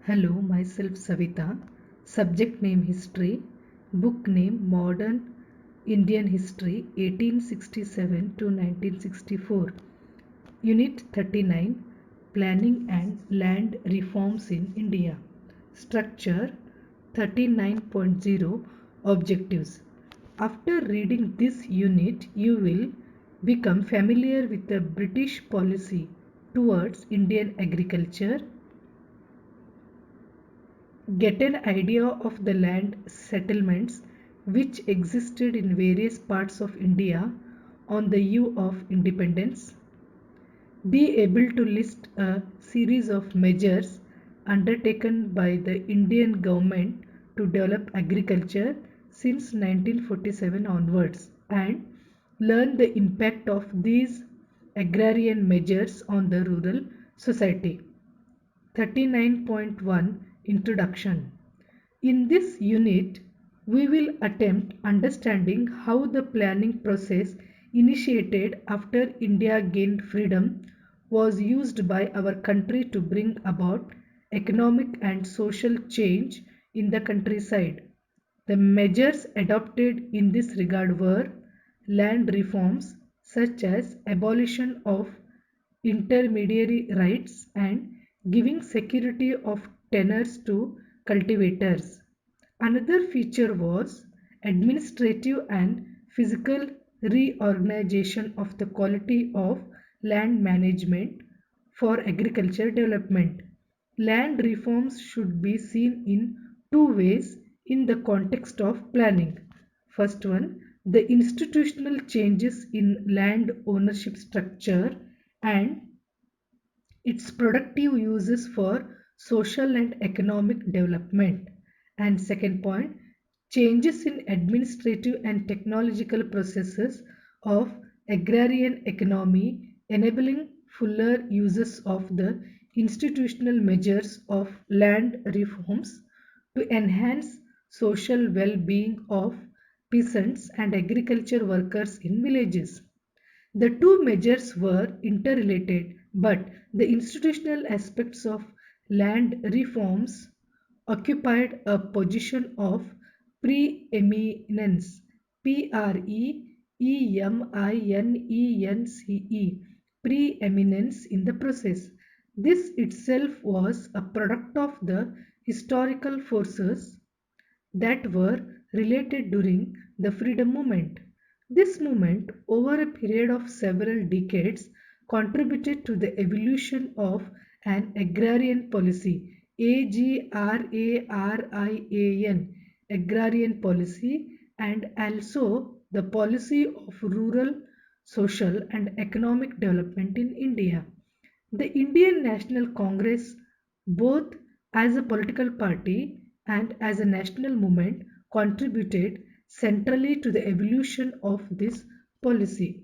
Hello, myself Savita. Subject name History. Book name Modern Indian History 1867 to 1964. Unit 39 Planning and Land Reforms in India. Structure 39.0 Objectives. After reading this unit, you will become familiar with the British policy towards Indian agriculture, get an idea of the land settlements which existed in various parts of India on the eve of independence, be able to list a series of measures undertaken by the Indian government to develop agriculture since 1947 onwards, and learn the impact of these agrarian measures on the rural society. 39.1 Introduction. In this unit, we will attempt understanding how the planning process initiated after India gained freedom was used by our country to bring about economic and social change in the countryside. The measures adopted in this regard were land reforms such as abolition of intermediary rights and giving security of tenures to cultivators. Another feature was administrative and physical reorganization of the quality of land management for agriculture development. Land reforms should be seen in two ways in the context of planning. First one, the institutional changes in land ownership structure and its productive uses for social and economic development. And second point, changes in administrative and technological processes of agrarian economy enabling fuller uses of the institutional measures of land reforms to enhance social well-being of peasants and agriculture workers in villages. The two measures were interrelated, but the institutional aspects of land reforms occupied a position of preeminence. Preeminence, preeminence in the process. This itself was a product of the historical forces that were related during the freedom movement. This movement, over a period of several decades, contributed to the evolution of an agrarian policy, agrarian policy, and also the policy of rural, social, and economic development in India. The Indian National Congress, both as a political party and as a national movement, contributed centrally to the evolution of this policy.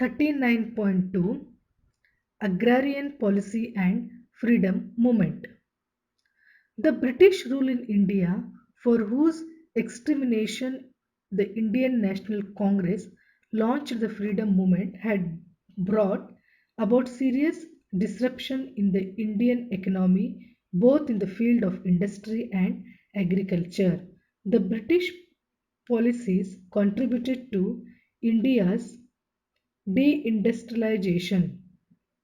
39.2 Agrarian Policy and Freedom Movement. The British rule in India, for whose extermination the Indian National Congress launched the freedom movement, had brought about serious disruption in the Indian economy, both in the field of industry and agriculture. The British policies contributed to India's deindustrialization.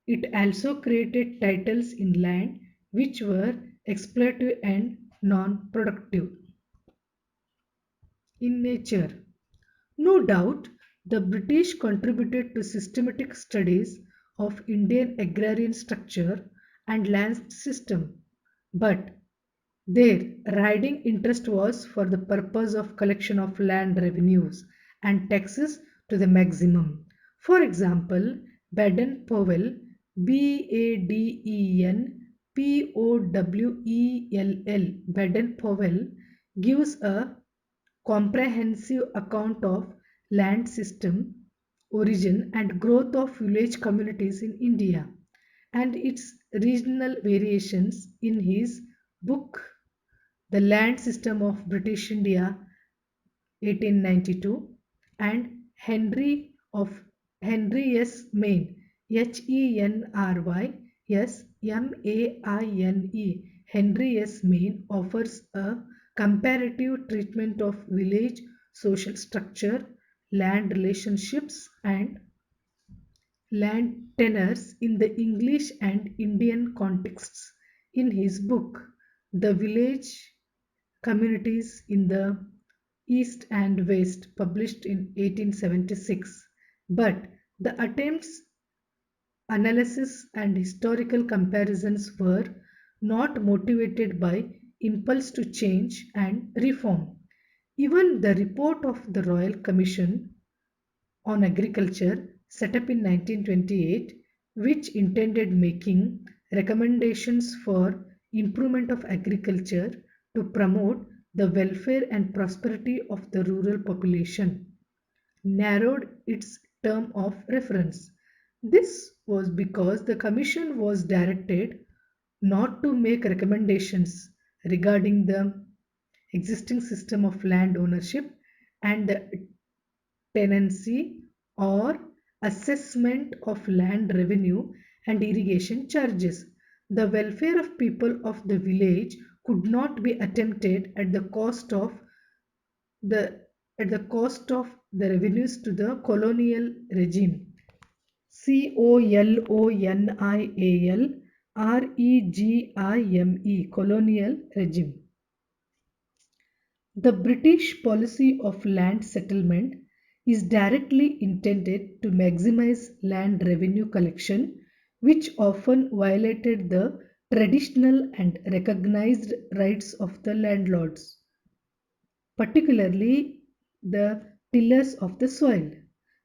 It also created titles in land which were exploitative and non-productive in nature. No doubt, the British contributed to systematic studies of Indian agrarian structure and land system, but their riding interest was for the purpose of collection of land revenues and taxes to the maximum. For example, Baden-Powell, Baden-Powell, Baden-Powell gives a comprehensive account of land system, origin and growth of village communities in India and its regional variations in his book The Land System of British India 1892 and Henry S. Main, Henry SMAINE, Henry S. Main offers a comparative treatment of village social structure, land relationships, and land tenures in the English and Indian contexts. In his book, The Village Communities in the East and West, published in 1876. But the attempts analysis and historical comparisons were not motivated by impulse to change and reform. Even the report of the Royal Commission on Agriculture, set up in 1928, which intended making recommendations for improvement of agriculture to promote the welfare and prosperity of the rural population, narrowed its term of reference. This was because the Commission was directed not to make recommendations regarding the existing system of land ownership and the tenancy or assessment of land revenue and irrigation charges. The welfare of people of the village could not be attempted the at the cost of the revenues to the colonial regime. COLONIALREGIME, colonial regime. The British policy of land settlement is directly intended to maximize land revenue collection, which often violated the traditional and recognized rights of the landlords, particularly the tillers of the soil.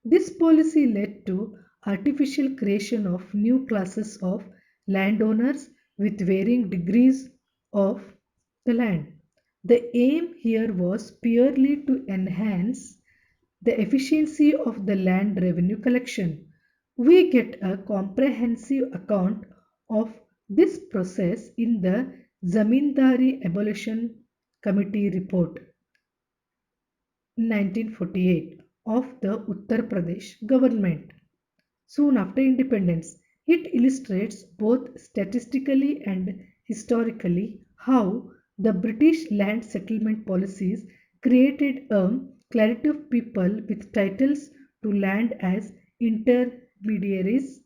This policy led to artificial creation of new classes of landowners with varying degrees of the land. The aim here was purely to enhance the efficiency of the land revenue collection. We get a comprehensive account of this process in the Zamindari Abolition Committee report 1948 of the Uttar Pradesh government. Soon after independence, it illustrates both statistically and historically how the British land settlement policies created a clarity of people with titles to land as intermediaries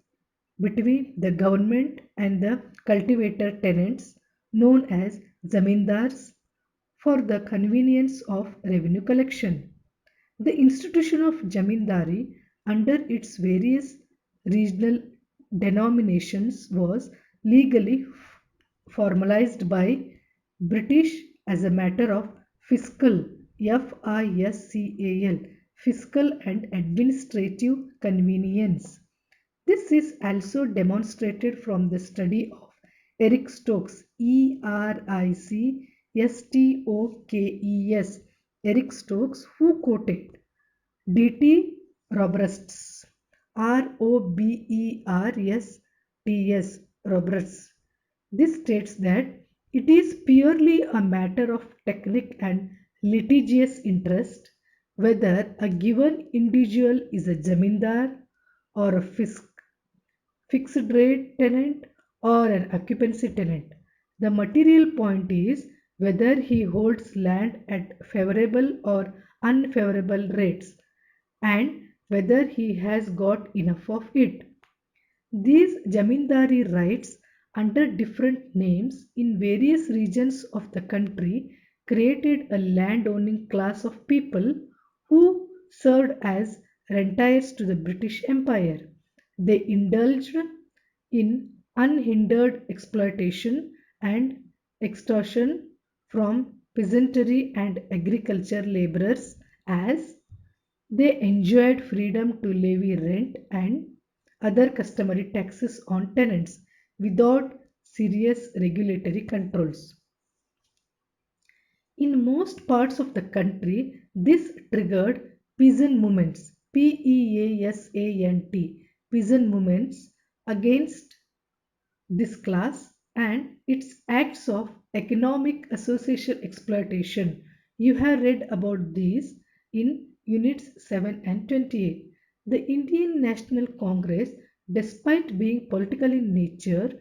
between the government and the cultivator tenants, known as zamindars, for the convenience of revenue collection. The institution of Jamindari, under its various regional denominations, was legally formalized by British as a matter of fiscal FISCAL fiscal and administrative convenience. This is also demonstrated from the study of Eric Stokes, ERICSTOKES, Eric Stokes, who quoted D.T. Roberts, ROBERTS, Roberts. This states that it is purely a matter of technique and litigious interest whether a given individual is a zamindar or a fixed rate tenant or an occupancy tenant. The material point is whether he holds land at favorable or unfavorable rates and whether he has got enough of it. These Jamindari rights under different names in various regions of the country created a land-owning class of people who served as rentiers to the British Empire. They indulged in unhindered exploitation and extortion from peasantry and agriculture laborers as they enjoyed freedom to levy rent and other customary taxes on tenants without serious regulatory controls. In most parts of the country, this triggered peasant movements, peasant movements against this class and its acts of economic association exploitation. You have read about these in Units 7 and 28. The Indian National Congress, despite being political in nature,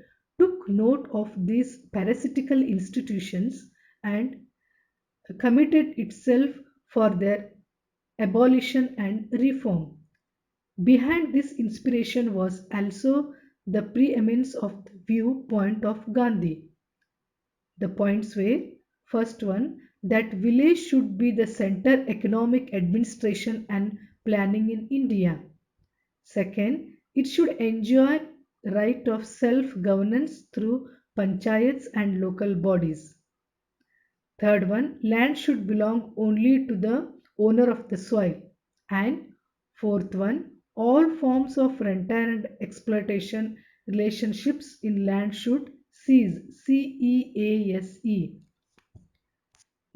took note of these parasitical institutions and committed itself for their abolition and reform. Behind this inspiration was also the preeminence of the viewpoint of Gandhi. The points were: first one, that village should be the center economic administration and planning in India. Second, it should enjoy right of self-governance through panchayats and local bodies. Third one, land should belong only to the owner of the soil. And fourth one, all forms of rental and exploitation relationships in land should cease. CEASE.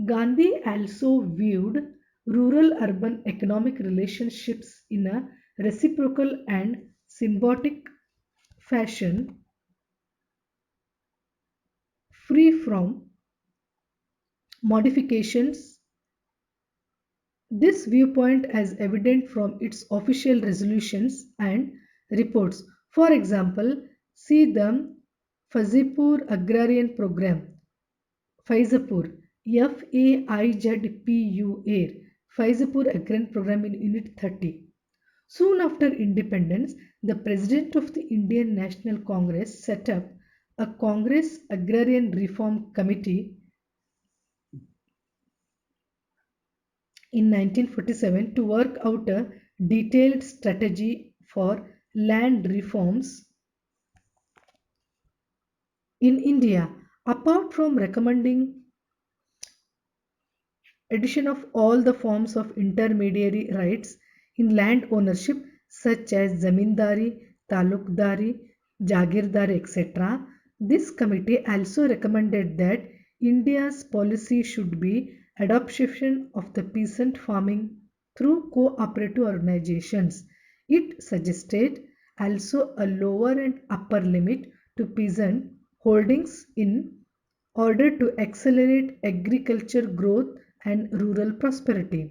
Gandhi also viewed rural-urban economic relationships in a reciprocal and symbiotic fashion, free from modifications. This viewpoint is evident from its official resolutions and reports. For example, see the Fazipur Agrarian Program, Faizapur, FAIZPUR, Faizapur Agrarian Program in Unit 30. Soon after independence, the President of the Indian National Congress set up a Congress Agrarian Reform Committee in 1947 to work out a detailed strategy for land reforms in India. Apart from recommending addition of all the forms of intermediary rights in land ownership such as zamindari, talukdari, jagirdari, etc., this committee also recommended that India's policy should be adoption of the peasant farming through cooperative organizations. It suggested also a lower and upper limit to peasant holdings in order to accelerate agriculture growth and rural prosperity.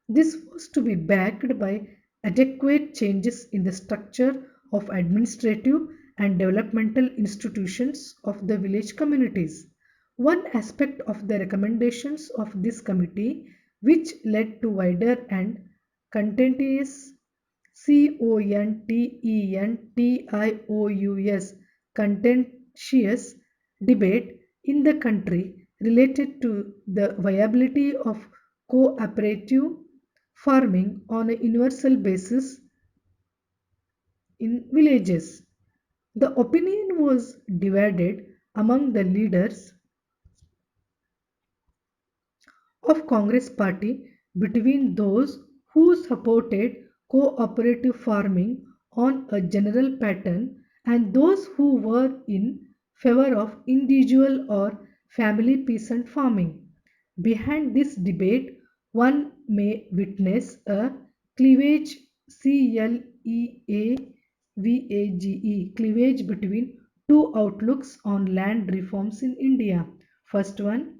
This was to be backed by adequate changes in the structure of administrative and developmental institutions of the village communities. One aspect of the recommendations of this committee, which led to wider and contentious contentious debate in the country related to the viability of cooperative farming on a universal basis in villages. The opinion was divided among the leaders of Congress party between those who supported cooperative farming on a general pattern and those who were in favor of individual or family peasant farming. Behind this debate, one may witness a cleavage, cleavage between two outlooks on land reforms in India. First one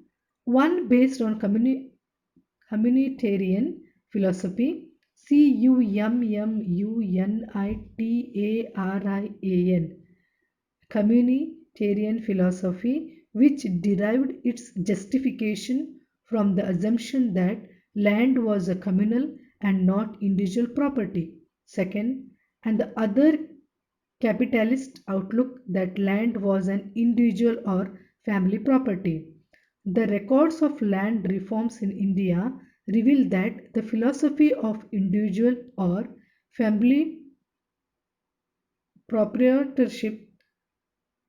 based on communitarian philosophy, CUMMUNITARIAN, communitarian philosophy, which derived its justification from the assumption that land was a communal and not individual property. Second, and the other capitalist outlook that land was an individual or family property. The records of land reforms in India reveal that the philosophy of individual or family proprietorship,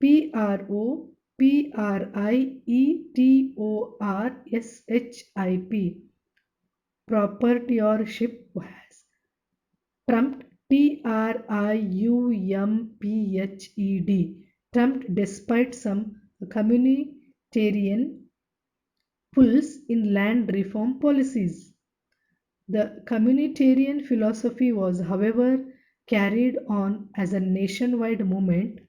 PROPRIETORSHIP, proprietorship was trumped TRIUMPHED, trumped despite some communitarian pulls in land reform policies. The communitarian philosophy was, however, carried on as a nationwide movement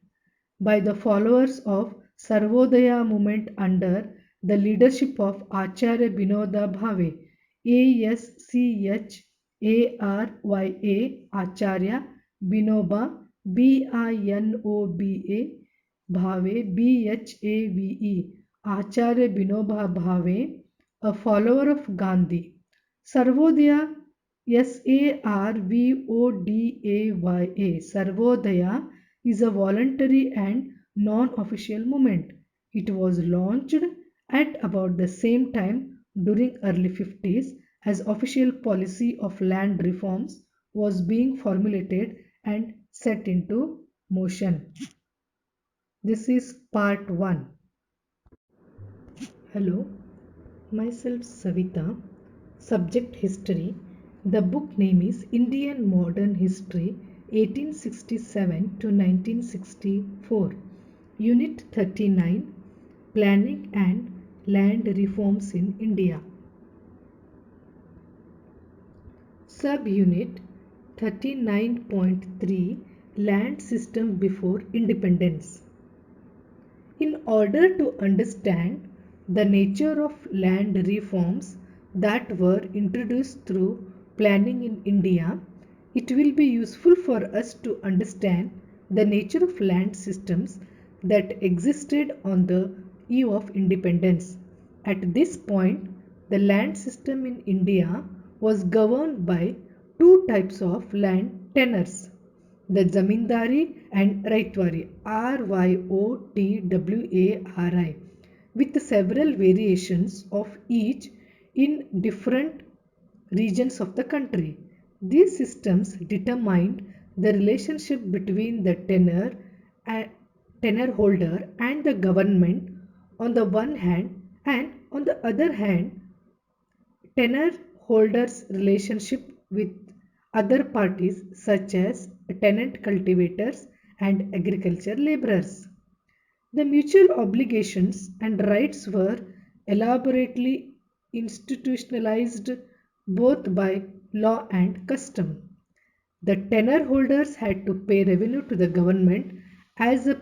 by the followers of Sarvodaya movement under the leadership of Acharya Vinoda Bhave, ASCHARYA Acharya Vinoba, BINOBA, Bhave, Bhave, Acharya Vinoba Bhave, a follower of Gandhi. Sarvodaya, Sarvodaya. Sarvodaya is a voluntary and non-official movement. It was launched at about the same time during early 50s as official policy of land reforms was being formulated and set into motion. This is part 1. Hello, myself Savita. Subject History. The book name is Indian Modern History 1867 to 1964. Unit 39, Planning and Land Reforms in India. Subunit 39.3, Land System Before Independence. In order to understand the nature of land reforms that were introduced through planning in India, it will be useful for us to understand the nature of land systems that existed on the eve of independence. At this point, the land system in India was governed by two types of land tenures, the Zamindari and Raitwari, Ryotwari, with several variations of each in different regions of the country. These systems determined the relationship between the tenure holder and the government on the one hand, and on the other hand tenure holders' relationship with other parties such as tenant cultivators and agriculture laborers. The mutual obligations and rights were elaborately institutionalized both by law and custom. The tenure holders had to pay revenue to the government as a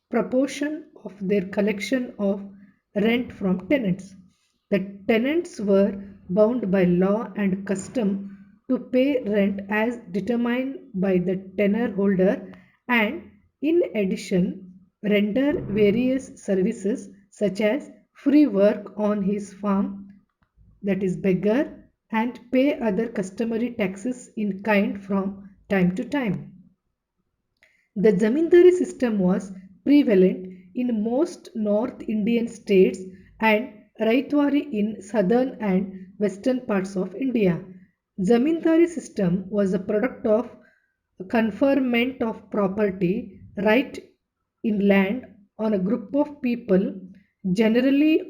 proportion of their collection of rent from tenants. The tenants were bound by law and custom to pay rent as determined by the tenure holder and, in addition, render various services such as free work on his farm, that is beggar, and pay other customary taxes in kind from time to time. The zamindari system was prevalent in most North Indian states and Raitwari in southern and western parts of India. Zamindari system was a product of conferment of property right in land on a group of people, generally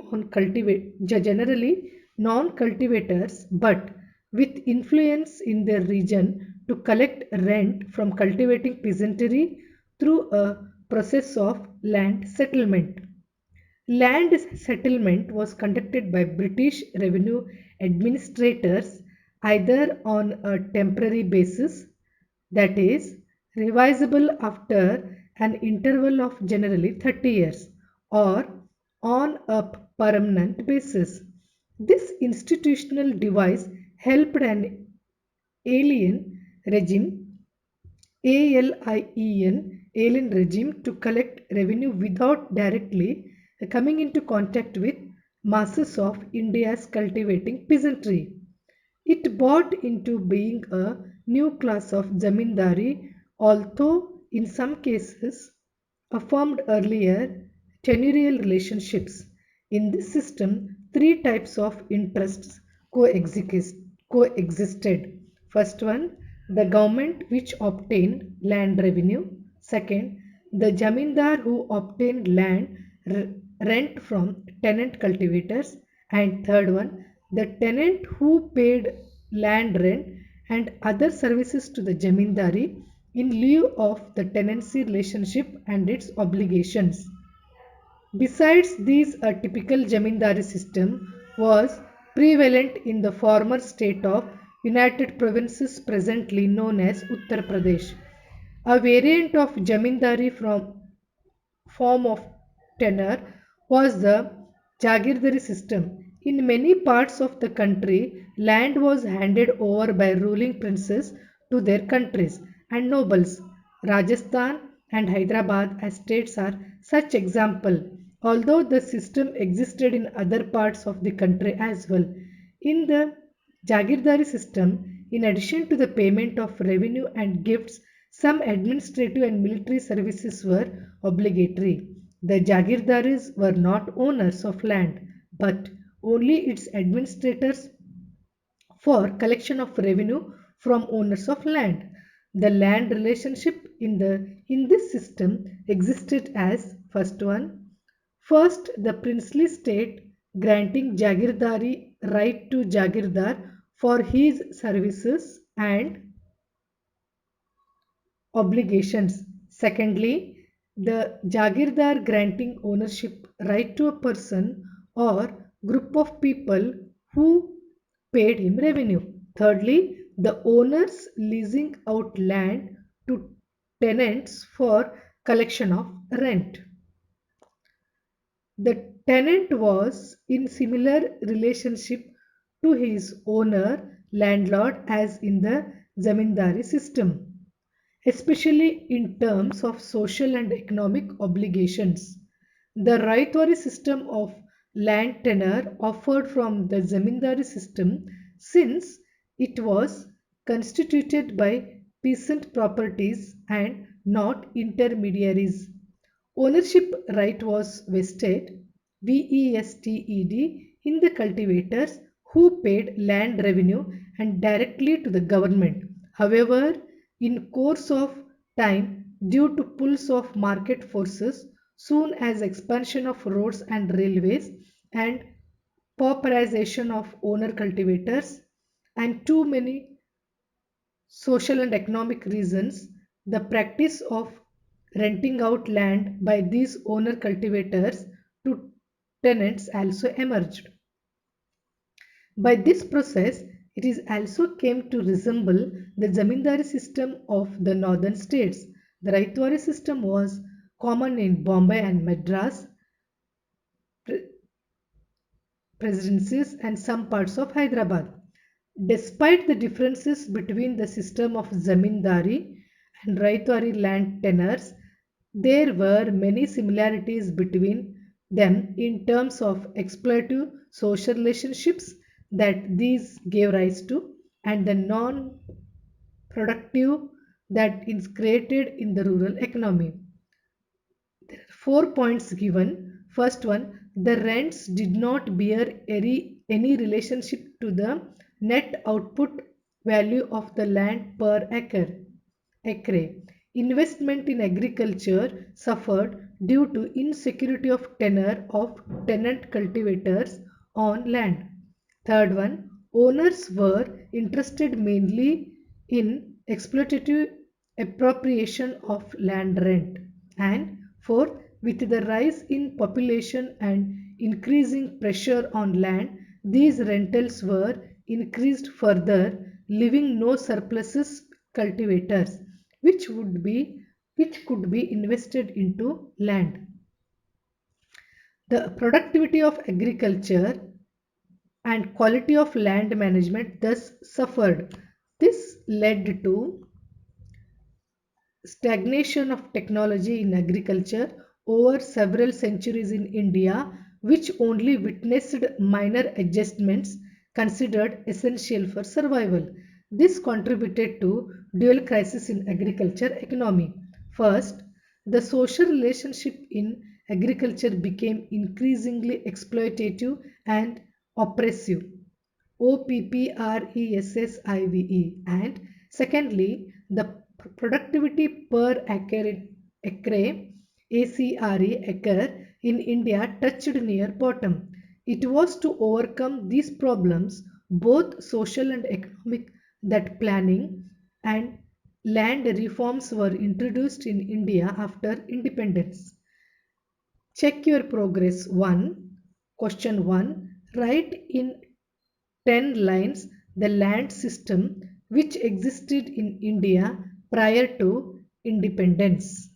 non-cultivators, but with influence in their region to collect rent from cultivating peasantry through a process of land settlement. Land settlement was conducted by British revenue administrators either on a temporary basis, that is, revisable after an interval of generally 30 years, or on a permanent basis. This institutional device helped an alien regime alien regime to collect revenue without directly coming into contact with masses of India's cultivating peasantry. It brought into being a new class of zamindari, although in some cases affirmed earlier tenurial relationships. In this system, three types of interests coexisted. First one, the government which obtained land revenue. Second, the jamindar who obtained land rent from tenant cultivators. And third one, the tenant who paid land rent and other services to the jamindari in lieu of the tenancy relationship and its obligations. Besides these, a typical zamindari system was prevalent in the former state of United Provinces presently known as Uttar Pradesh. A variant of zamindari from form of tenure was the Jagirdari system. In many parts of the country, land was handed over by ruling princes to their countries and nobles. Rajasthan and Hyderabad as states are such example, although the system existed in other parts of the country as well. In the Jagirdari system, in addition to the payment of revenue and gifts, some administrative and military services were obligatory. The Jagirdaris were not owners of land, but only its administrators for collection of revenue from owners of land. The land relationship in this system existed as first the princely state granting Jagirdari right to Jagirdar for his services and obligations. Secondly, the Jagirdar granting ownership right to a person or group of people who paid him revenue. Thirdly, the owners leasing out land to tenants for collection of rent. The tenant was in similar relationship to his owner landlord as in the zamindari system, especially in terms of social and economic obligations. The Raitwari system of land tenure offered from the Zamindari system since it was constituted by peasant properties and not intermediaries. Ownership right was vested in the cultivators who paid land revenue and directly to the government. However, in course of time, due to pulls of market forces, soon as expansion of roads and railways and pauperization of owner cultivators and too many social and economic reasons, the practice of renting out land by these owner cultivators to tenants also emerged. By this process, it is also came to resemble the zamindari system of the northern states. The Raitwari system was common in Bombay and Madras presidencies and some parts of Hyderabad. Despite the differences between the system of zamindari and Raitwari land tenures, there were many similarities between them in terms of exploitative social relationships that these gave rise to and the non productive that is created in the rural economy. There are 4 points given. First one, the rents did not bear any relationship to the net output value of the land per acre. Investment in agriculture suffered due to insecurity of tenure of tenant cultivators on land. Third one, owners were interested mainly in exploitative appropriation of land rent. And fourth, with the rise in population and increasing pressure on land, these rentals were increased further, leaving no surpluses cultivators, which could be invested into land. The productivity of agriculture and quality of land management thus suffered. This led to stagnation of technology in agriculture over several centuries in India, which only witnessed minor adjustments considered essential for survival. This contributed to dual crisis in agriculture economy. First, the social relationship in agriculture became increasingly exploitative and oppressive. OPPRESSIVE, and secondly the productivity per acre acre in India touched near bottom. It was to overcome these problems, both social and economic, that planning and land reforms were introduced in India after independence. Check your progress 1. Question 1. Write in 10 lines the land system which existed in India prior to independence.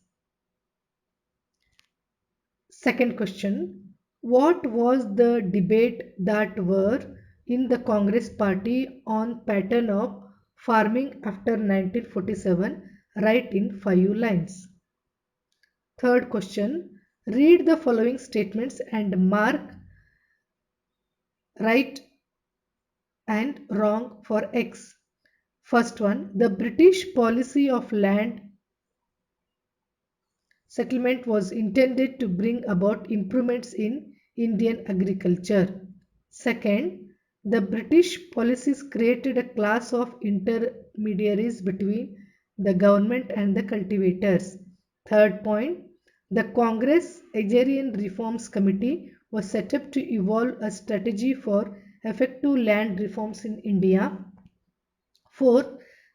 Second question. What was the debate that were in the Congress party on pattern of farming after 1947? Write in 5 lines. Third question, read the following statements and mark right and wrong for X. First one, the British policy of land settlement was intended to bring about improvements in Indian agriculture. Second, the British policies created a class of intermediaries between the government and the cultivators. Third point, the Congress Agrarian Reforms Committee was set up to evolve a strategy for effective land reforms in India. Fourth,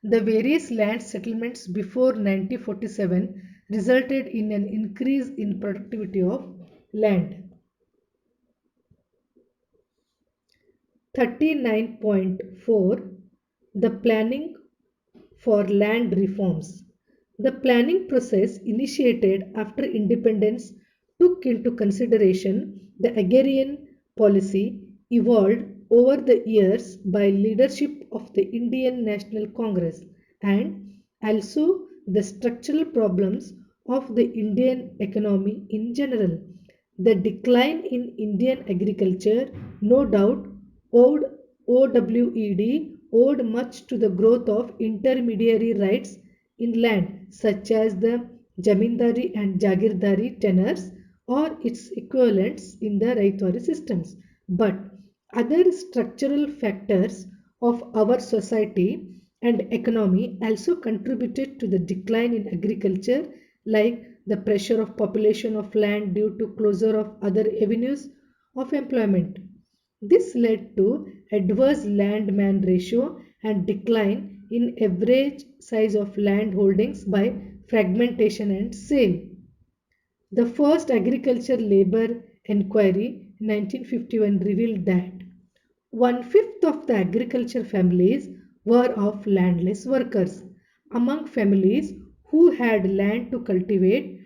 the various land settlements before 1947 resulted in an increase in productivity of land. 39.4, the planning for land reforms. The planning process initiated after independence took into consideration the agrarian policy evolved over the years by leadership of the Indian National Congress and also the structural problems of the Indian economy in general. The decline in Indian agriculture no doubt owed owed much to the growth of intermediary rights in land such as the Jamindari and Jagirdari tenures or its equivalents in the Raitwari systems. But other structural factors of our society and economy also contributed to the decline in agriculture, like the pressure of population of land due to closure of other avenues of employment. This led to adverse land-man ratio and decline in average size of land holdings by fragmentation and sale. The first agriculture labor enquiry in 1951 revealed that one-fifth of the agriculture families were of landless workers. Among families who had land to cultivate,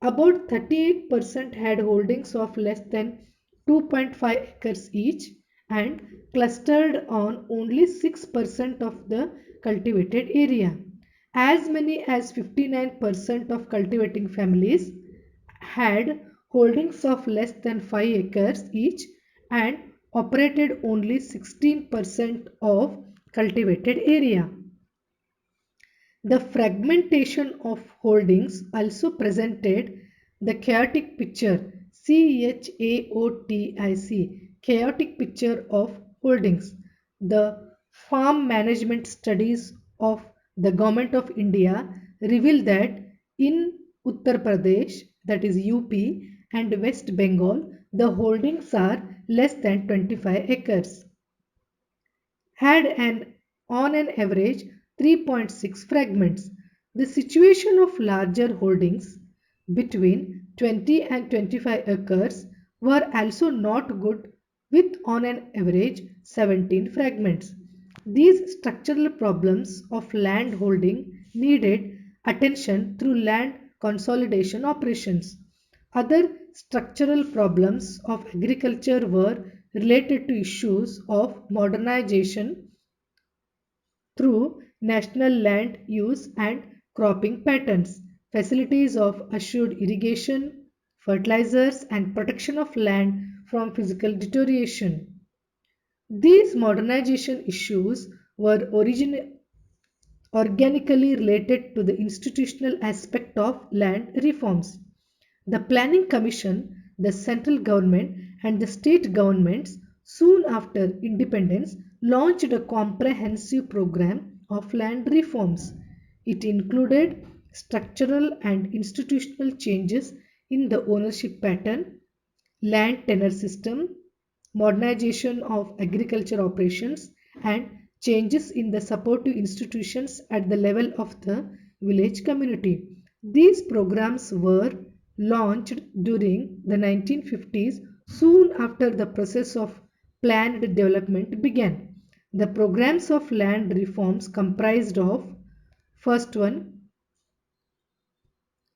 about 38% had holdings of less than 2.5 acres each and clustered on only 6% of the cultivated area. As many as 59% of cultivating families had holdings of less than 5 acres each and operated only 16% of cultivated area. The fragmentation of holdings also presented the chaotic picture, chaotic picture of holdings. The farm management studies of the Government of India reveal that in Uttar Pradesh, that is UP, and West Bengal, the holdings are less than 25 acres. Had on an average 3.6 fragments. The situation of larger holdings between 20 and 25 acres were also not good with on an average 17 fragments. These structural problems of land holding needed attention through land consolidation operations. Other structural problems of agriculture were related to issues of modernization through national land use and cropping patterns, facilities of assured irrigation, fertilizers, and protection of land from physical deterioration. These modernization issues were organically related to the institutional aspect of land reforms. The Planning Commission, the central government, and the state governments soon after independence launched a comprehensive program of land reforms. It included structural and institutional changes in the ownership pattern, land tenure system, modernization of agriculture operations, and changes in the supportive institutions at the level of the village community. These programs were launched during the 1950s, soon after the process of planned development began. The programs of land reforms comprised of first one,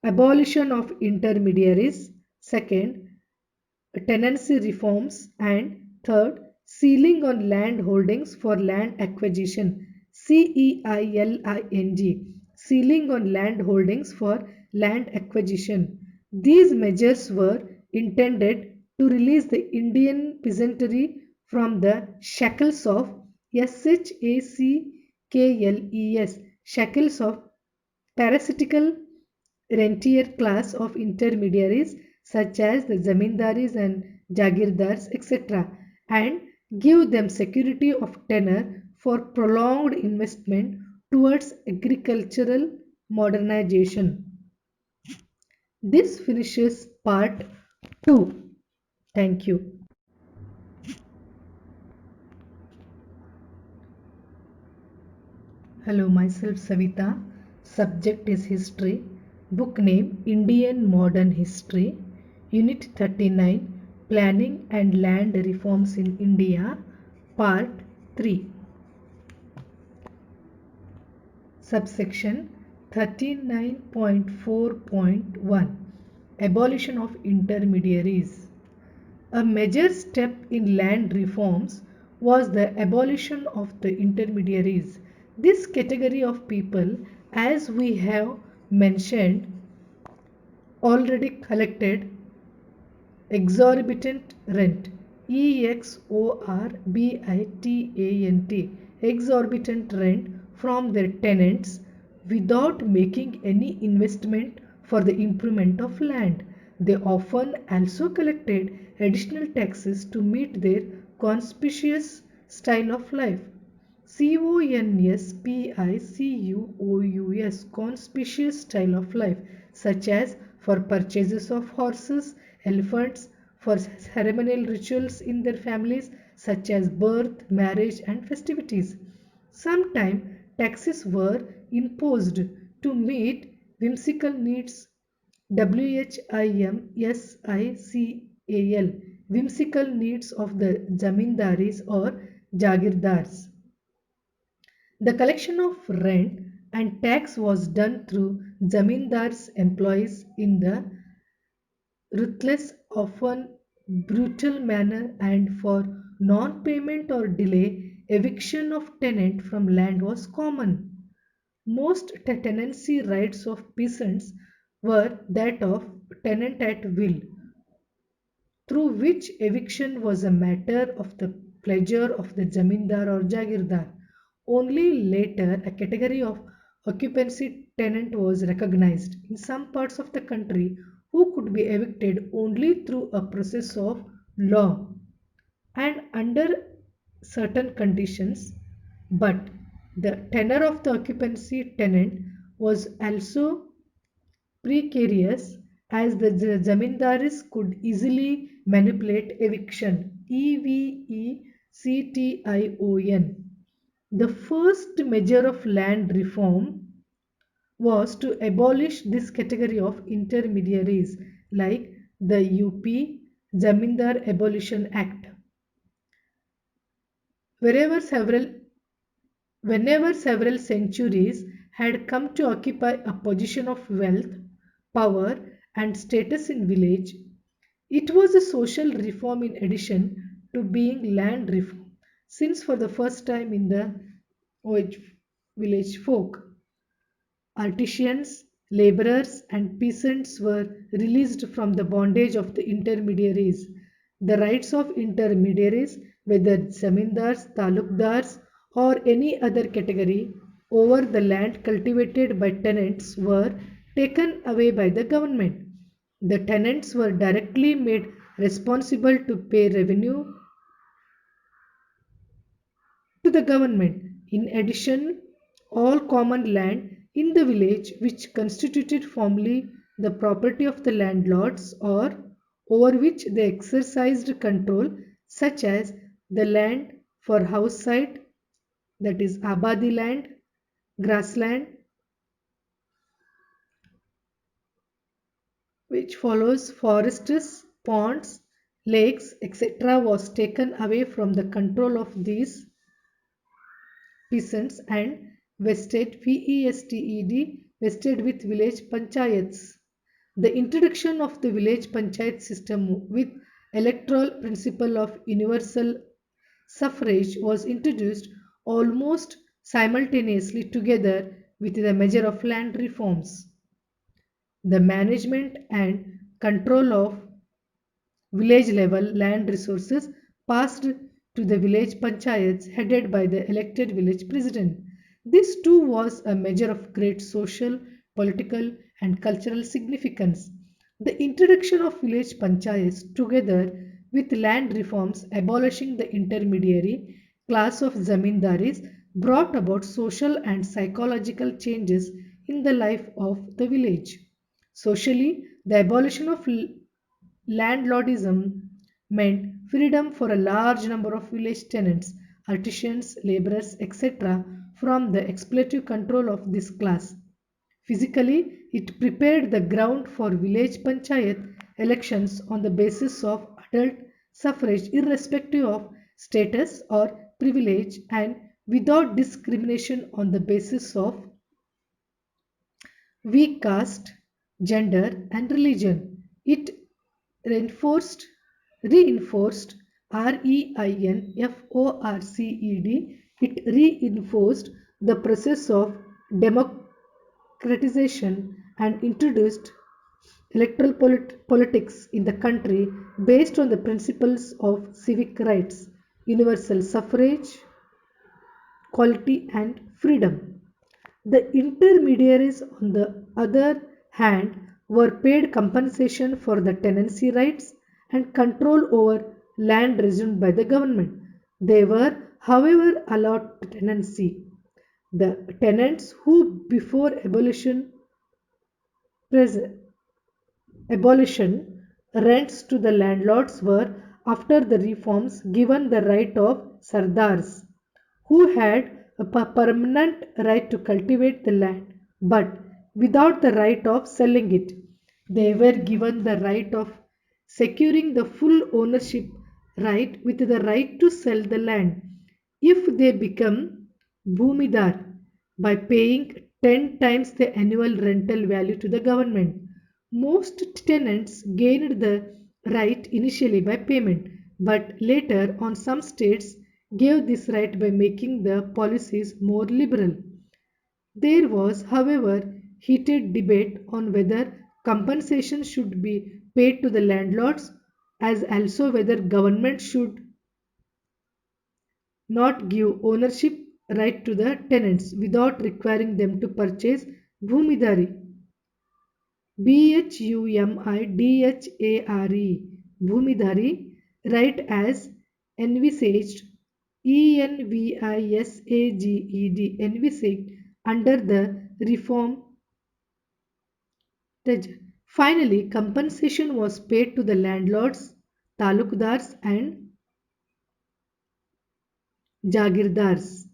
abolition of intermediaries, second, tenancy reforms, and third, ceiling on land holdings for land acquisition, CEILING, ceiling on land holdings for land acquisition. These measures were intended to release the Indian peasantry from the shackles of shackles of parasitical rentier class of intermediaries such as the zamindaris and jagirdars, etc., and give them security of tenure for prolonged investment towards agricultural modernization. This finishes part 2. Thank you. Hello, myself Savita. Subject is history. Book name Indian Modern History. Unit 39 Planning and Land Reforms in India. Part 3. Subsection 39.4.1 Abolition of intermediaries. A major step in land reforms was the abolition of the intermediaries. This category of people, as we have mentioned, already collected exorbitant rent. Exorbitant rent from their tenants without making any investment for the improvement of land. They often also collected additional taxes to meet their conspicuous style of life. Conspicuous style of life, such as for purchases of horses, elephants, for ceremonial rituals in their families, such as birth, marriage, and festivities. Sometimes taxes were imposed to meet whimsical needs. Whimsical needs of the zamindaris or jagirdars. The collection of rent and tax was done through zamindars' employees in the ruthless, often brutal manner, and for non-payment or delay, eviction of tenant from land was common. Most tenancy rights of peasants were that of tenant at will, through which eviction was a matter of the pleasure of the zamindar or jagirdar. Only later a category of occupancy tenant was recognized in some parts of the country who could be evicted only through a process of law and under certain conditions, but the tenure of the occupancy tenant was also precarious as the zamindaris could easily manipulate eviction. Evection. The first measure of land reform was to abolish this category of intermediaries like the UP Zamindar Abolition Act. Wherever several Whenever several centuries had come to occupy a position of wealth, power, and status in village, it was a social reform in addition to being land reform, since for the first time in the village folk, artisans, laborers, and peasants were released from the bondage of the intermediaries. The rights of intermediaries, whether zamindars, talukdars, or any other category, over the land cultivated by tenants were taken away by the government. The tenants were directly made responsible to pay revenue to the government. In addition, all common land in the village, which constituted formerly the property of the landlords or over which they exercised control, such as the land for house site, that is abadi land, grassland, which follows forests, ponds, lakes, etc., was taken away from the control of these peasants and vested with village panchayats. The introduction of the village panchayat system with electoral principle of universal suffrage was introduced almost simultaneously together with the measure of land reforms. The management and control of village level land resources passed to the village panchayats headed by the elected village president. This too was a measure of great social, political, and cultural significance. The introduction of village panchayats, together with land reforms abolishing the intermediary class of zamindaris, brought about social and psychological changes in the life of the village. Socially, the abolition of landlordism meant freedom for a large number of village tenants, artisans, laborers, etc., from the exploitative control of this class. Physically, it prepared the ground for village panchayat elections on the basis of adult suffrage, irrespective of status or privilege, and without discrimination on the basis of weak caste, gender, and religion. It reinforced, reinforced, it reinforced the process of democratization and introduced electoral politics in the country based on the principles of civic rights, universal suffrage, equality, and freedom. The intermediaries, on the other hand, were paid compensation for the tenancy rights and control over land resumed by the government. They were, however, allowed tenancy. The tenants who, before pres- abolition, rents to the landlords were, after the reforms, given the right of sardars, who had a permanent right to cultivate the land, but without the right of selling it. They were given the right of securing the full ownership right with the right to sell the land if they become bhumidar by paying 10 times the annual rental value to the government. Most tenants gained the right initially by payment, but later on some states gave this right by making the policies more liberal. There was, however, heated debate on whether compensation should be paid to the landlords, as also whether government should not give ownership right to the tenants without requiring them to purchase bhumidari. Bhumidari right as envisaged envisaged under the reform. Finally, compensation was paid to the landlords, talukdars, and jagirdars.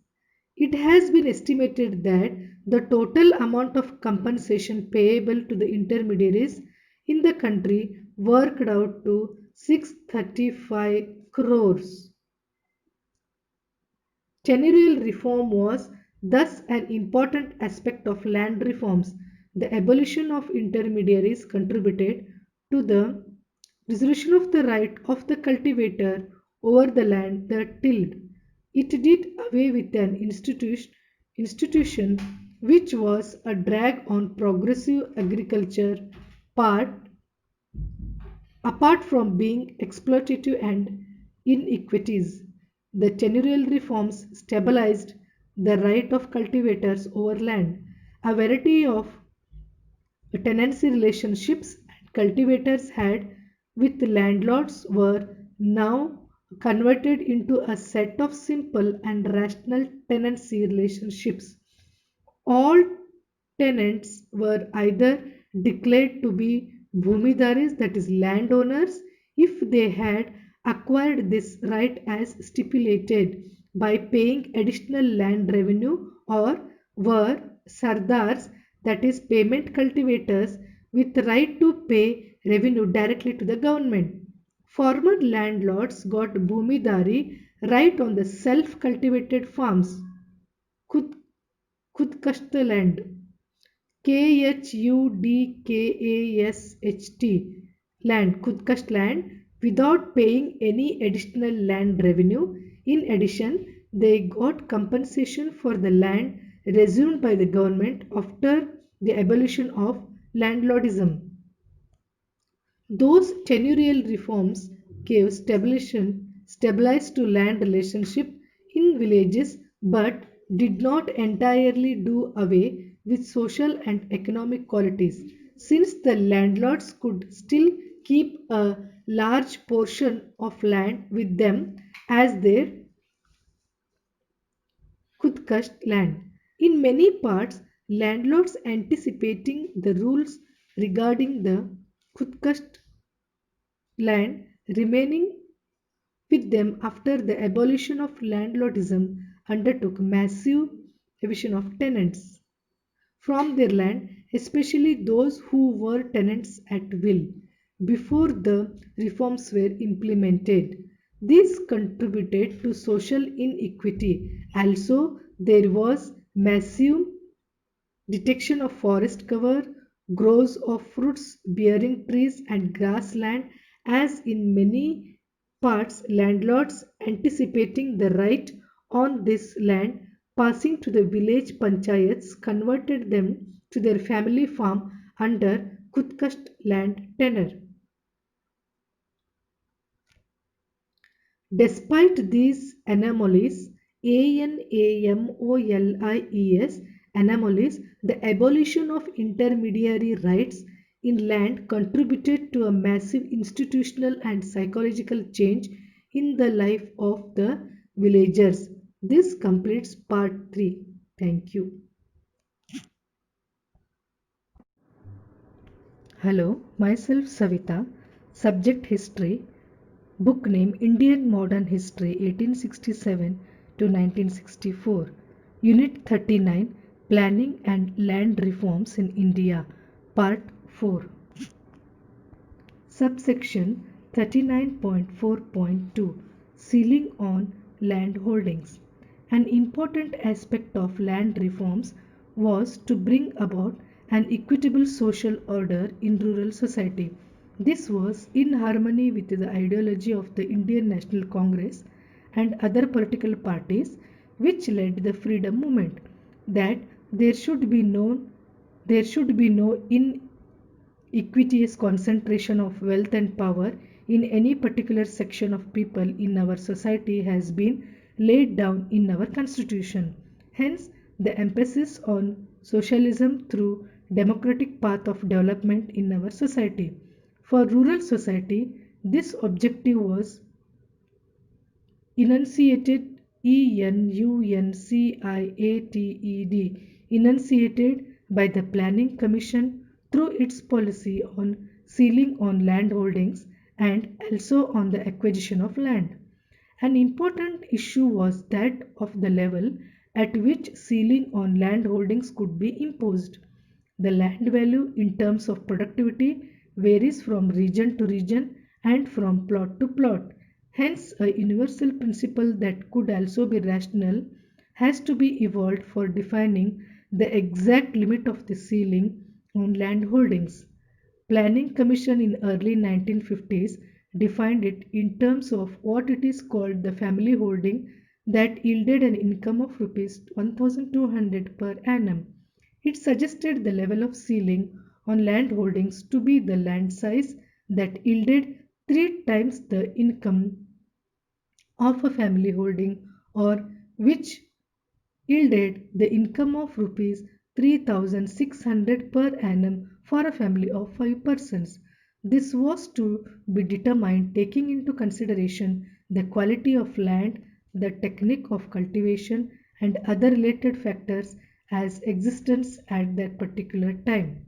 It has been estimated that the total amount of compensation payable to the intermediaries in the country worked out to 635 crores. Tenurial reform was thus an important aspect of land reforms. The abolition of intermediaries contributed to the resolution of the right of the cultivator over the land that tilled. It did away with an institution which was a drag on progressive agriculture part apart from being exploitative and inequities. The tenurial reforms stabilized the right of cultivators over land. A variety of tenancy relationships and cultivators had with landlords were now converted into a set of simple and rational tenancy relationships. All tenants were either declared to be bhumidaris, that is landowners, if they had acquired this right as stipulated by paying additional land revenue, or were sardars, that is payment cultivators with right to pay revenue directly to the government. Former landlords got bhumidari right on the self-cultivated farms, khud Khudkashta land, Khudkasht land, Khudkasht land, without paying any additional land revenue. In addition, they got compensation for the land resumed by the government after the abolition of landlordism. Those tenurial reforms gave stabilized to land relationship in villages but did not entirely do away with social and economic qualities, since the landlords could still keep a large portion of land with them as their Kudkast land. In many parts, landlords anticipating the rules regarding the Kudkast land remaining with them after the abolition of landlordism undertook massive eviction of tenants from their land, especially those who were tenants at will, before the reforms were implemented. This contributed to social inequity. Also, there was massive detection of forest cover, groves of fruits bearing trees and grassland, as in many parts landlords anticipating the right on this land passing to the village panchayats converted them to their family farm under Kutkast land tenure. Despite these anomalies, ANAMOLIES anomalies, the abolition of intermediary rights in land contributed to a massive institutional and psychological change in the life of the villagers. This completes part 3. Thank you. Hello, myself Savita, subject history, book name Indian Modern History 1867 to 1964. Unit 39 Planning and Land Reforms in India. Part 4. Subsection 39.4.2 Sealing on Land Holdings. An important aspect of land reforms was to bring about an equitable social order in rural society. This was in harmony with the ideology of the Indian National Congress and other political parties which led the freedom movement, that there should be no inequitous concentration of wealth and power in any particular section of people in our society has been laid down in our constitution. Hence, the emphasis on socialism through democratic path of development in our society. For rural society, this objective was enunciated enunciated by the Planning Commission through its policy on sealing on land holdings and also on the acquisition of land. An important issue was that of the level at which sealing on land holdings could be imposed. The land value in terms of productivity varies from region to region and from plot to plot. Hence, a universal principle that could also be rational has to be evolved for defining the exact limit of the ceiling on land holdings. Planning Commission in early 1950s defined it in terms of what it is called the family holding that yielded an income of rupees 1200 per annum. It suggested the level of ceiling on land holdings to be the land size that yielded three times the income of a family holding, or which yielded the income of rupees 3600 per annum for a family of 5 persons. This was to be determined taking into consideration the quality of land, the technique of cultivation, and other related factors as existence at that particular time.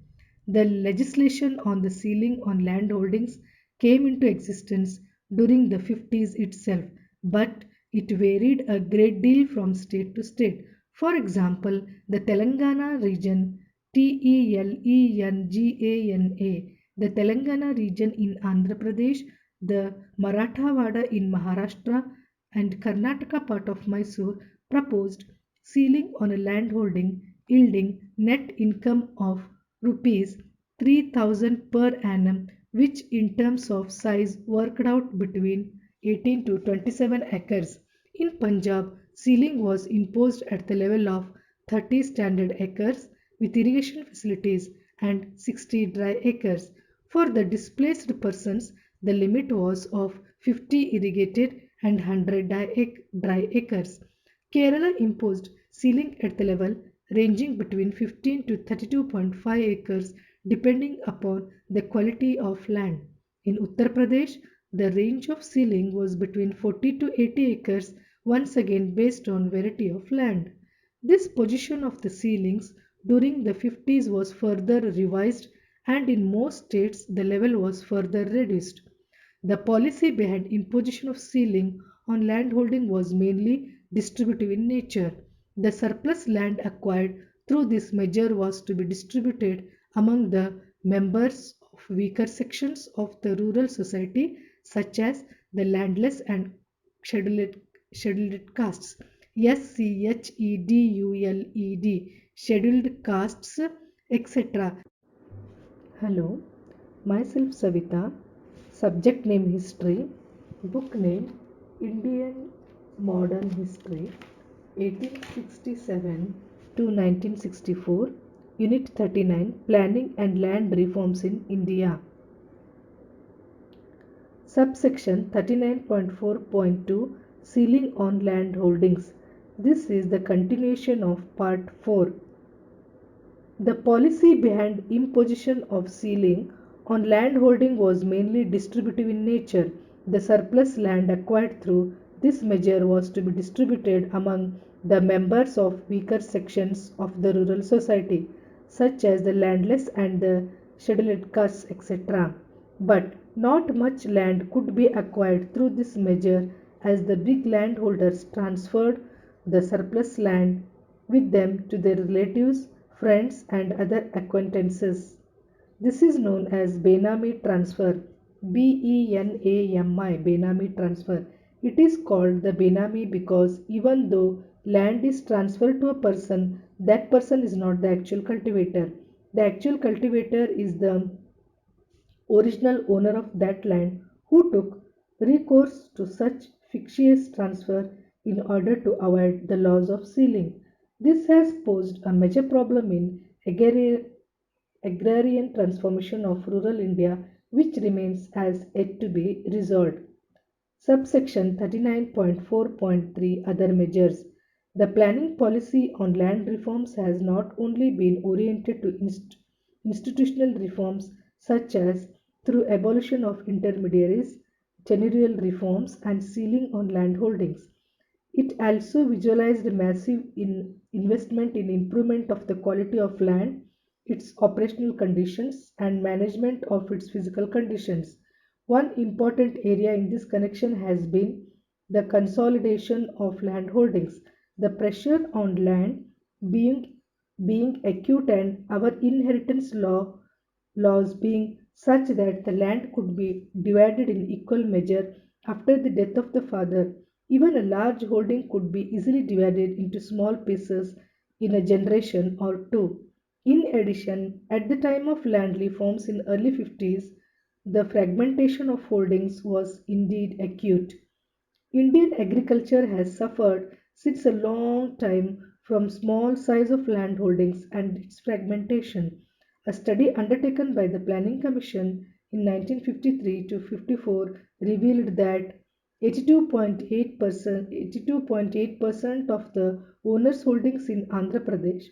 The legislation on the ceiling on land holdings came into existence during the 50s itself, but it varied a great deal from state to state. For example, the Telangana region TELENGANA, the Telangana region in Andhra Pradesh, the Marathawada in Maharashtra, and Karnataka part of Mysore proposed ceiling on a land holding yielding net income of rupees 3000 per annum, which in terms of size worked out between 18 to 27 acres. In Punjab, ceiling was imposed at the level of 30 standard acres with irrigation facilities and 60 dry acres. For the displaced persons, the limit was of 50 irrigated and 100 dry acres. Kerala imposed ceiling at the level ranging between 15 to 32.5 acres depending upon the quality of land. In Uttar Pradesh, the range of ceiling was between 40 to 80 acres, once again based on variety of land. This position of the ceilings during the 50s was further revised, and in most states the level was further reduced. The policy behind imposition of ceiling on landholding was mainly distributive in nature. The surplus land acquired through this measure was to be distributed among the members of weaker sections of the rural society, such as the landless and scheduled, scheduled castes. Scheduled castes, etc. Hello, myself Savita. Subject name History. Book name Indian Modern History 1867 to 1964. Unit 39 Planning and Land Reforms in India. Subsection 39.4.2 Ceiling on Land Holdings. This is the continuation of Part 4. The policy behind imposition of ceiling on landholding was mainly distributive in nature. The surplus land acquired through this measure was to be distributed among the members of weaker sections of the rural society, such as the landless and the scheduled castes, etc. But not much land could be acquired through this measure, as the big landholders transferred the surplus land with them to their relatives, friends, and other acquaintances. This is known as Benami transfer. Benami transfer. It is called the Benami because even though land is transferred to a person, that person is not the actual cultivator. The actual cultivator is the original owner of that land who took recourse to such fictitious transfer in order to avoid the laws of ceiling. This has posed a major problem in agrarian transformation of rural India, which remains as yet to be resolved. Subsection 39.4.3 Other measures. The planning policy on land reforms has not only been oriented to institutional reforms such as through abolition of intermediaries, tenurial reforms, and ceiling on land holdings. It also visualized massive investment in improvement of the quality of land, its operational conditions, and management of its physical conditions. One important area in this connection has been the consolidation of land holdings. The pressure on land being, being acute and our laws being such that the land could be divided in equal measure after the death of the father. Even a large holding could be easily divided into small pieces in a generation or two. In addition, at the time of land reforms in early 50s, the fragmentation of holdings was indeed acute. Indian agriculture has suffered since a long time from small size of land holdings and its fragmentation. A study undertaken by the Planning Commission in 1953 to 54 revealed that 82.8% of the owners' holdings in Andhra Pradesh,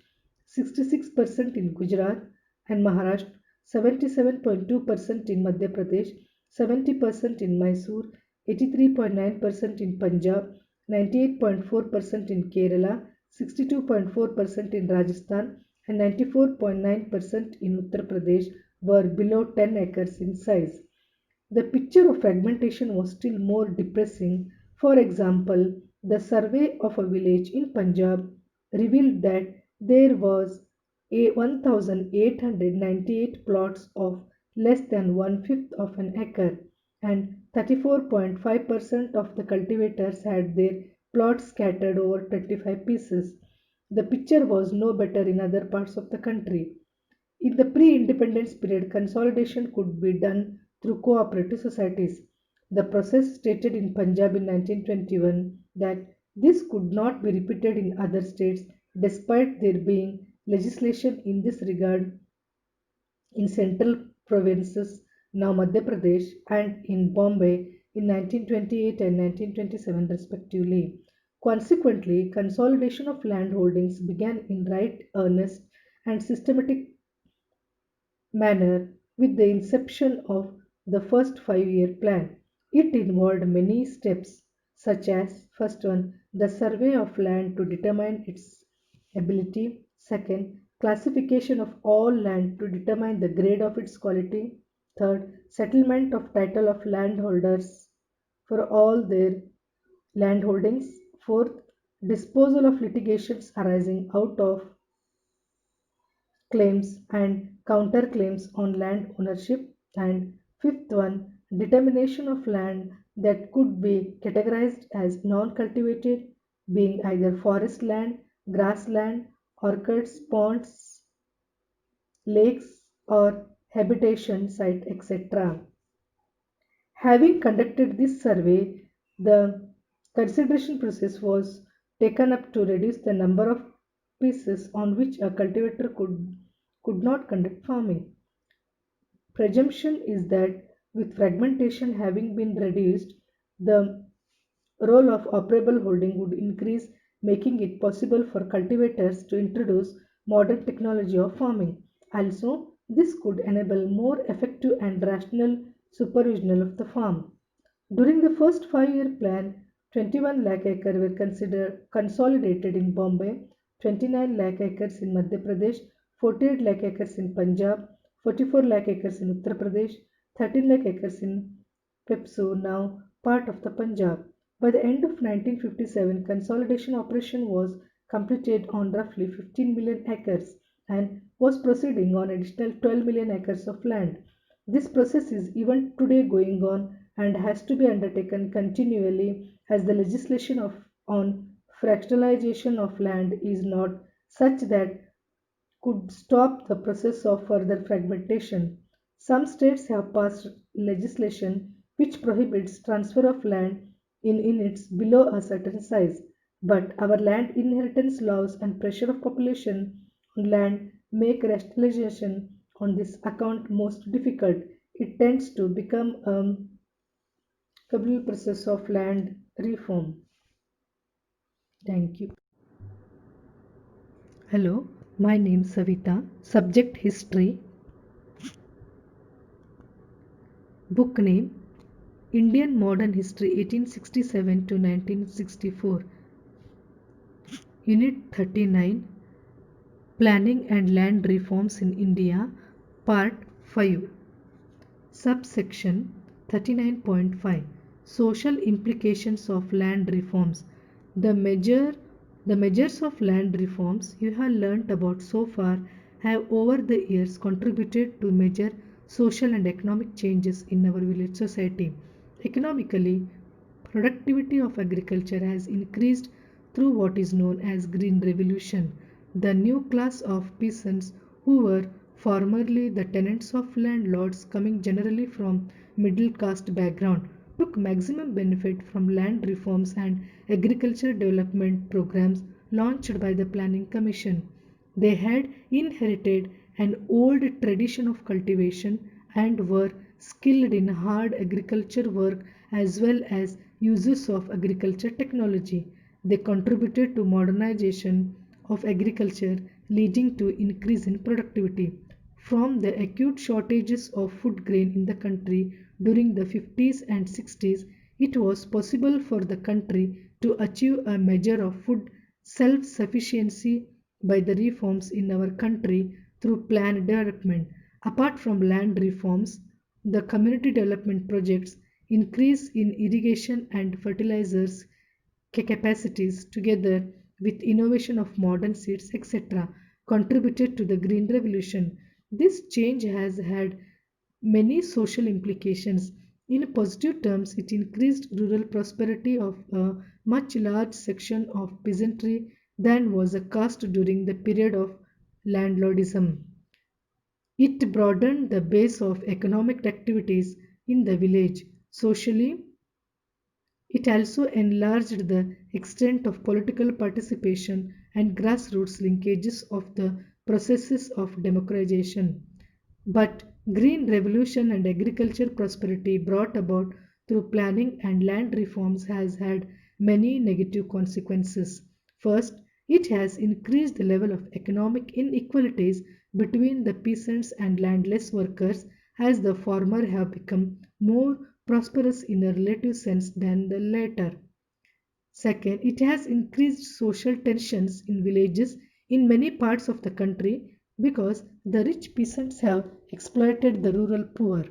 66% in Gujarat and Maharashtra, 77.2% in Madhya Pradesh, 70% in Mysore, 83.9% in Punjab, 98.4% in Kerala, 62.4% in Rajasthan, and 94.9% in Uttar Pradesh were below 10 acres in size. The picture of fragmentation was still more depressing. For example, the survey of a village in Punjab revealed that there was 1,898 plots of less than one-fifth of an acre, and 34.5% of the cultivators had their plots scattered over 25 pieces. The picture was no better in other parts of the country. In the pre-independence period, consolidation could be done through cooperative societies. The process stated in Punjab in 1921 that this could not be repeated in other states despite there being legislation in this regard in central provinces now Madhya Pradesh, and in Bombay in 1928 and 1927 respectively. Consequently, consolidation of land holdings began in right earnest and systematic manner with the inception of the first 5-year plan. It involved many steps, such as first one, the survey of land to determine its ability, second, classification of all land to determine the grade of its quality, third, settlement of title of landholders for all their landholdings, fourth, disposal of litigations arising out of claims and counterclaims on land ownership, and fifth one, determination of land that could be categorized as non-cultivated, being either forest land, grassland, orchards, ponds, lakes, or habitation site, etc. Having conducted this survey, the consideration process was taken up to reduce the number of pieces on which a cultivator could not conduct farming. Presumption is that with fragmentation having been reduced, the role of operable holding would increase, making it possible for cultivators to introduce modern technology of farming. Also, this could enable more effective and rational supervision of the farm. During the first 5-year plan, 21 lakh acres were considered consolidated in Bombay, 29 lakh acres in Madhya Pradesh, 48 lakh acres in Punjab, 44 lakh acres in Uttar Pradesh, 13 lakh acres in Pepsu, now part of the Punjab. By the end of 1957, consolidation operation was completed on roughly 15 million acres and was proceeding on additional 12 million acres of land. This process is even today going on and has to be undertaken continually as the legislation on fractionalization of land is not such that could stop the process of further fragmentation. Some states have passed legislation which prohibits transfer of land in units below a certain size, but our land inheritance laws and pressure of population on land make rationalization on this account most difficult. It tends to become a communal process of land reform. Thank you. Hello, my name is Savita. Subject history. Book name Indian Modern History 1867 to 1964. Unit 39 Planning and Land Reforms in India, Part 5. Subsection 39.5 Social Implications of Land Reforms. The measures of land reforms you have learnt about so far have over the years contributed to major social and economic changes in our village society. Economically, productivity of agriculture has increased through what is known as Green Revolution. The new class of peasants who were formerly the tenants of landlords coming generally from middle caste background took maximum benefit from land reforms and agriculture development programs launched by the Planning Commission. They had inherited an old tradition of cultivation and were skilled in hard agriculture work as well as uses of agriculture technology. They contributed to modernization of agriculture, leading to increase in productivity. From the acute shortages of food grain in the country during the 50s and 60s, it was possible for the country to achieve a measure of food self-sufficiency by the reforms in our country through planned development. Apart from land reforms, the community development projects, increase in irrigation and fertilizers capacities, together with innovation of modern seeds, etc., contributed to the Green Revolution. This change has had many social implications. In positive terms, it increased rural prosperity of a much large section of peasantry than was cast during the period of landlordism. It broadened the base of economic activities in the village. Socially, it also enlarged the extent of political participation and grassroots linkages of the processes of democratization. But Green revolution and agriculture prosperity brought about through planning and land reforms has had many negative consequences. First, it has increased the level of economic inequalities between the peasants and landless workers as the former have become more prosperous in a relative sense than the latter. Second, it has increased social tensions in villages in many parts of the country because the rich peasants have exploited the rural poor.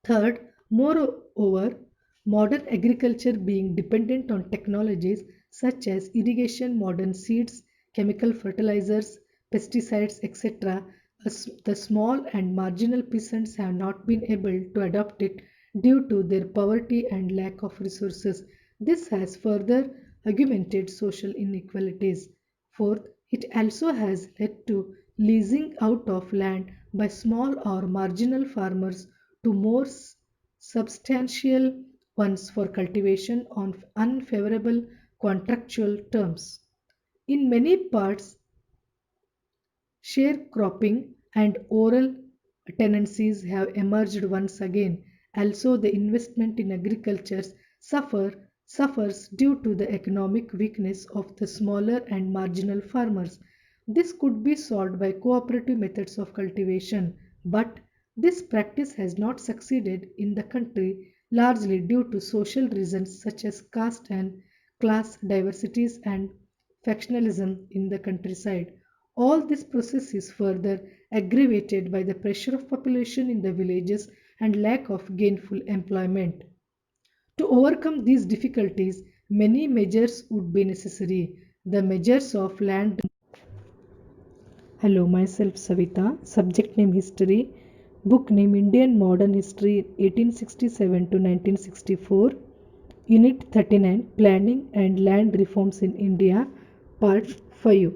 Third, moreover, modern agriculture being dependent on technologies such as irrigation, modern seeds, chemical fertilizers, pesticides, etc., the small and marginal peasants have not been able to adopt it due to their poverty and lack of resources. This has further augmented social inequalities. Fourth, it also has led to leasing out of land by small or marginal farmers to more substantial ones for cultivation on unfavorable contractual terms. In many parts, sharecropping and oral tenancies have emerged once again. Also, the investment in agriculture suffers due to the economic weakness of the smaller and marginal farmers. This could be solved by cooperative methods of cultivation, but this practice has not succeeded in the country largely due to social reasons such as caste and class diversities and factionalism in the countryside. All this process is further aggravated by the pressure of population in the villages and lack of gainful employment. To overcome these difficulties, many measures would be necessary. The measures of land. Hello, myself Savita. Subject name History. Book name Indian Modern History 1867 to 1964. Unit 39 Planning and Land Reforms in India. Part 5.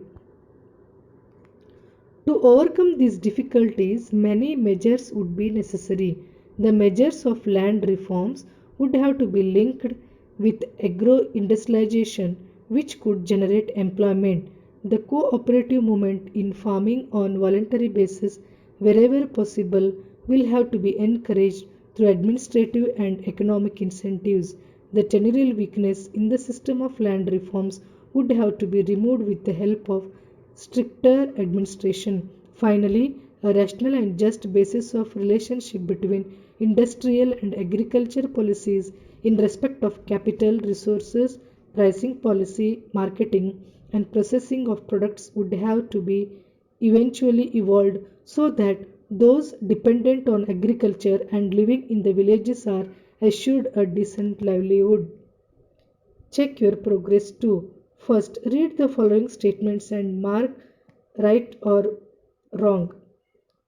To overcome these difficulties, many measures would be necessary. The measures of land reforms would have to be linked with agro-industrialization, which could generate employment. The cooperative movement in farming on voluntary basis, wherever possible, will have to be encouraged through administrative and economic incentives. The tenurial weakness in the system of land reforms would have to be removed with the help of stricter administration. Finally, a rational and just basis of relationship between industrial and agriculture policies in respect of capital, resources, pricing policy, marketing, and processing of products would have to be eventually evolved so that those dependent on agriculture and living in the villages are assured a decent livelihood. Check your progress too. First, read the following statements and mark right or wrong.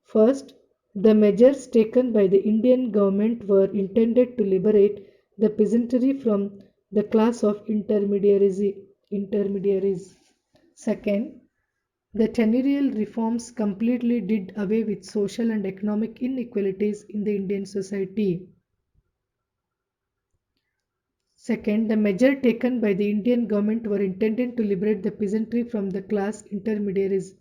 First, the measures taken by the Indian government were intended to liberate the peasantry from the class of intermediaries. Second, the tenurial reforms completely did away with social and economic inequalities in the Indian society. Second, the measures taken by the Indian government were intended to liberate the peasantry from the class intermediaries.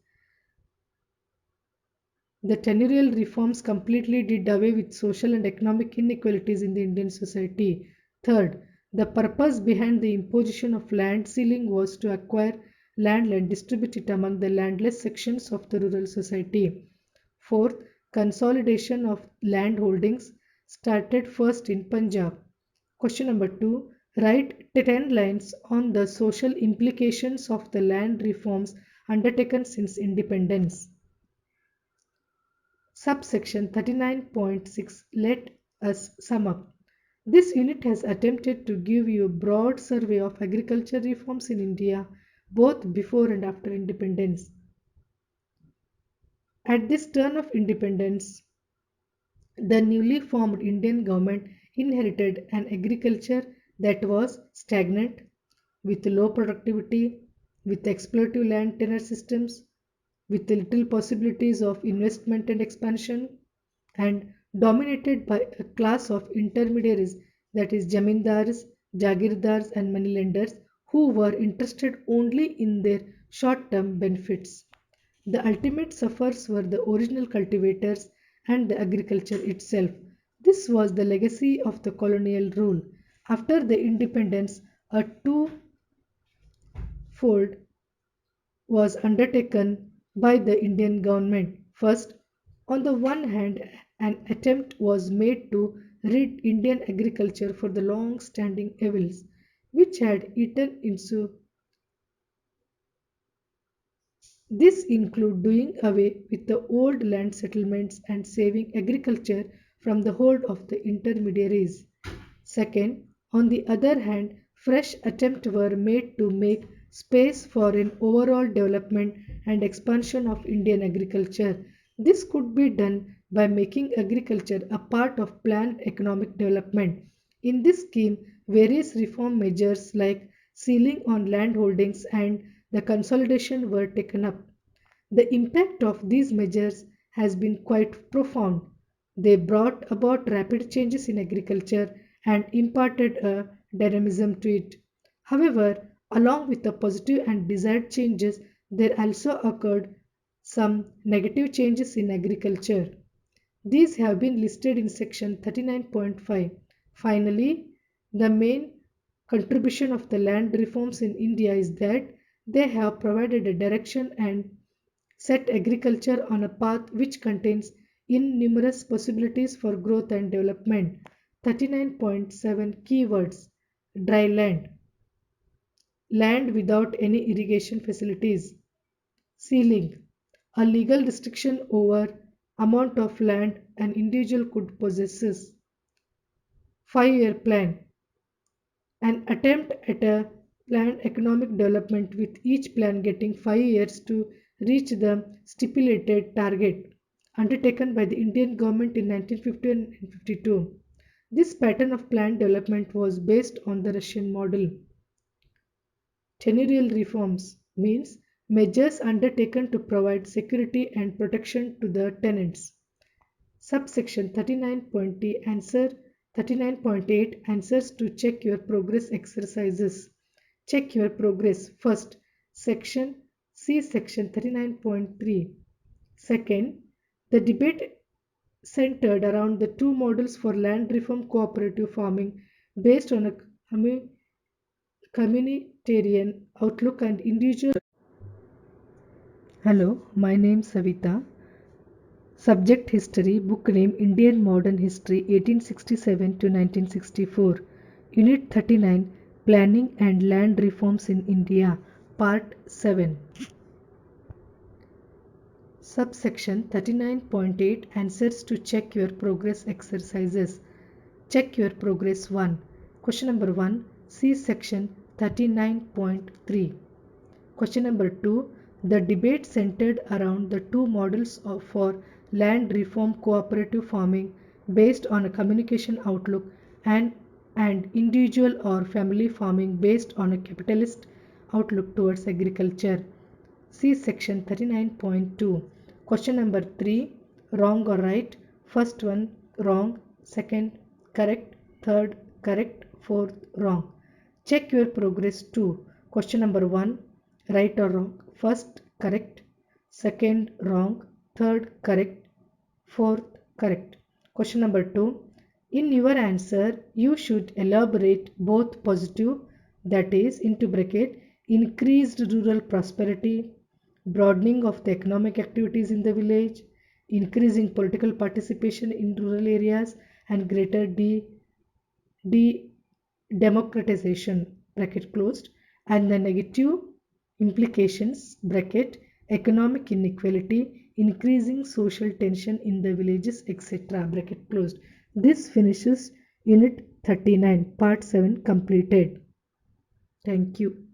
The tenurial reforms completely did away with social and economic inequalities in the Indian society. Third, the purpose behind the imposition of land ceiling was to acquire land and distribute it among the landless sections of the rural society. Fourth, consolidation of land holdings started first in Punjab. Question number 2. Write 10 lines on the social implications of the land reforms undertaken since independence. Subsection 39.6. Let us sum up. This unit has attempted to give you a broad survey of agriculture reforms in India both before and after independence. At this turn of independence, the newly formed Indian government inherited an agriculture that was stagnant, with low productivity, with exploitative land tenure systems, with little possibilities of investment and expansion, and dominated by a class of intermediaries, that is, jamindars, jagirdars, and moneylenders, who were interested only in their short term benefits. The ultimate sufferers were the original cultivators and the agriculture itself. This was the legacy of the colonial rule. After the independence, a twofold was undertaken by the Indian government. First, on the one hand, an attempt was made to rid Indian agriculture for the long standing evils which had eaten into. This included doing away with the old land settlements and saving agriculture from the hold of the intermediaries. Second, on the other hand, fresh attempts were made to make space for an overall development and expansion of Indian agriculture. This could be done by making agriculture a part of planned economic development. In this scheme, various reform measures like ceiling on land holdings and the consolidation were taken up. The impact of these measures has been quite profound. They brought about rapid changes in agriculture and imparted a dynamism to it. However, along with the positive and desired changes, there also occurred some negative changes in agriculture. These have been listed in section 39.5. Finally, the main contribution of the land reforms in India is that they have provided a direction and set agriculture on a path which contains innumerous possibilities for growth and development. 39.7 Keywords: dry land, land without any irrigation facilities; ceiling, a legal restriction over amount of land an individual could possess; 5-year plan, an attempt at a planned economic development with each plan getting 5 years to reach the stipulated target, undertaken by the Indian government in 1950 and 52. This pattern of planned development was based on the Russian model. Tenurial reforms means measures undertaken to provide security and protection to the tenants. Subsection 39.8 Answers to check your progress exercises. Check your progress. First, section see section 39.3. Second, the debate centered around the two models for land reform cooperative farming based on a communitarian outlook and individual. Hello, my name is Savita. Subject History, book name Indian Modern History 1867 to 1964. Unit 39, Planning and Land Reforms in India, Part 7. Subsection 39.8 Answers to check your progress exercises. Check your progress 1. Question number 1. See section 39.3. Question number 2. The debate centered around the two models for land reform cooperative farming based on a communication outlook and individual or family farming based on a capitalist outlook towards agriculture. See section 39.2. Question number 3. Wrong or right? First one wrong, second correct, third correct, fourth wrong. Check your progress 2. Question number 1. Right or wrong? First correct, second wrong, third correct, fourth correct. Question number 2. In your answer, you should elaborate both positive, that is, into bracket, increased rural prosperity, broadening of the economic activities in the village, increasing political participation in rural areas, and greater democratization, bracket closed, and the negative implications, bracket, economic inequality, increasing social tension in the villages, etc., bracket closed. This finishes Unit 39, Part 7 completed. Thank you.